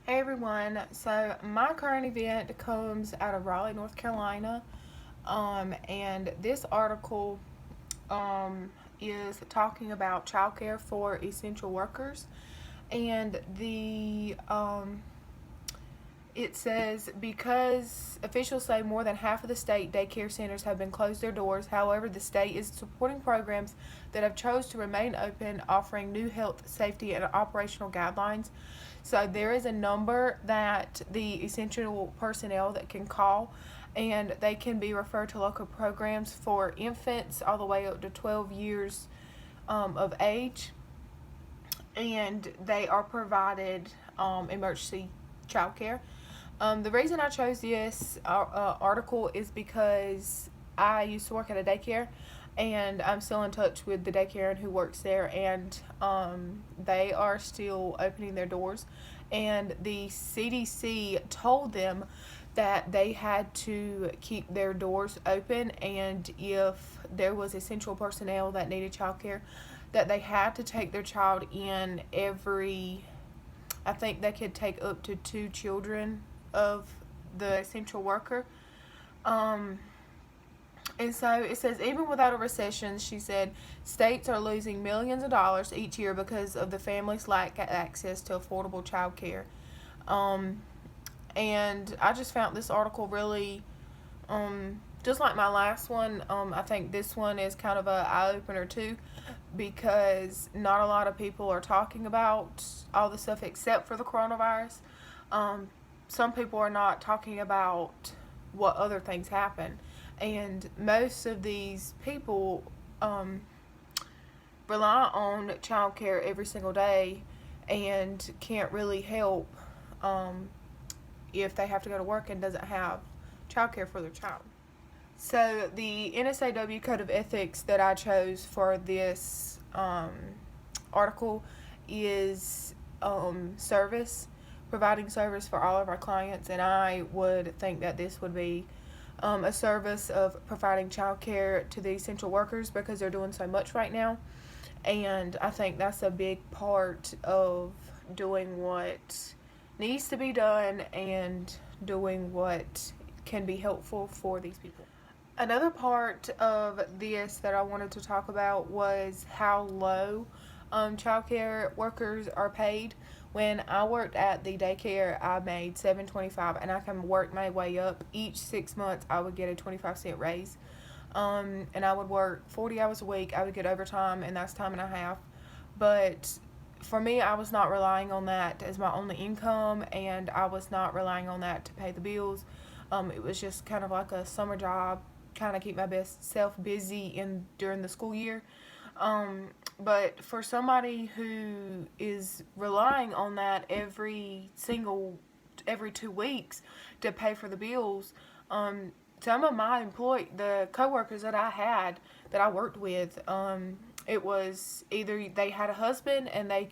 Hey everyone, so my current event comes out of Raleigh, North Carolina, and this article is talking about childcare for essential workers, and it says because officials say more than half of the state daycare centers have been closed their doors. However, the state is supporting programs that have chose to remain open, offering new health, safety, and operational guidelines. So there is a number that the essential personnel that can call, and they can be referred to local programs for infants all the way up to 12 years of age, and they are provided emergency child care. The reason I chose this article is because I used to work at a daycare, and I'm still in touch with the daycare and who works there, and they are still opening their doors. And the CDC told them that they had to keep their doors open, and if there was essential personnel that needed childcare, that they had to take their child in every, I think they could take up to 2 children of the essential worker. Um, and so it says, even without a recession, she said, states are losing millions of dollars each year because of the families' lack of access to affordable child care. Um, and I just found this article really, just like my last one, I think this one is kind of a eye opener too, because not a lot of people are talking about all the stuff except for the coronavirus. Some people are not talking about what other things happen, and most of these people rely on childcare every single day and can't really help if they have to go to work and doesn't have childcare for their child. So the NSAW Code of Ethics that I chose for this article is service, providing service for all of our clients, and I would think that this would be a service of providing child care to the essential workers because they're doing so much right now. And I think that's a big part of doing what needs to be done and doing what can be helpful for these people. Another part of this that I wanted to talk about was how low childcare workers are paid. When I worked at the daycare, I made $7.25, and I can work my way up. Each 6 months, I would get a 25-cent raise, and I would work 40 hours a week. I would get overtime, and that's time and a half. But for me, I was not relying on that as my only income, and I was not relying on that to pay the bills. It was just kind of like a summer job, kind of keep my best self busy in during the school year. But for somebody who is relying on that every 2 weeks to pay for the bills, some of my the coworkers that I had that I worked with, it was either they had a husband and they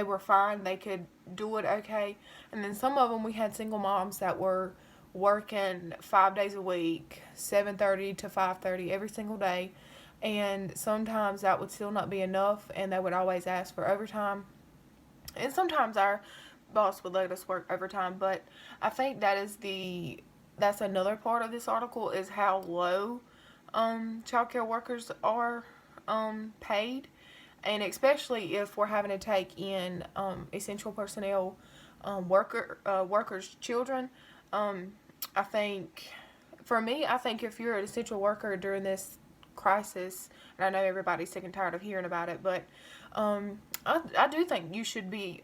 were fine, they could do it okay, and then some of them we had single moms that were working 5 days a week, 7:30 to 5:30 every single day, and sometimes that would still not be enough, and they would always ask for overtime. And sometimes our boss would let us work overtime, but I think that's another part of this article is how low childcare workers are paid, and especially if we're having to take in essential personnel workers' children. I think, for me, I think if you're an essential worker during this crisis, and I know everybody's sick and tired of hearing about it, but I do think you should be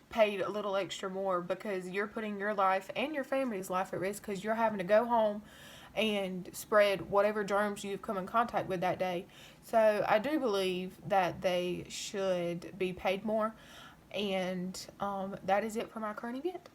paid a little extra more because you're putting your life and your family's life at risk because you're having to go home and spread whatever germs you've come in contact with that day. So I do believe that they should be paid more, and that is it for my current event.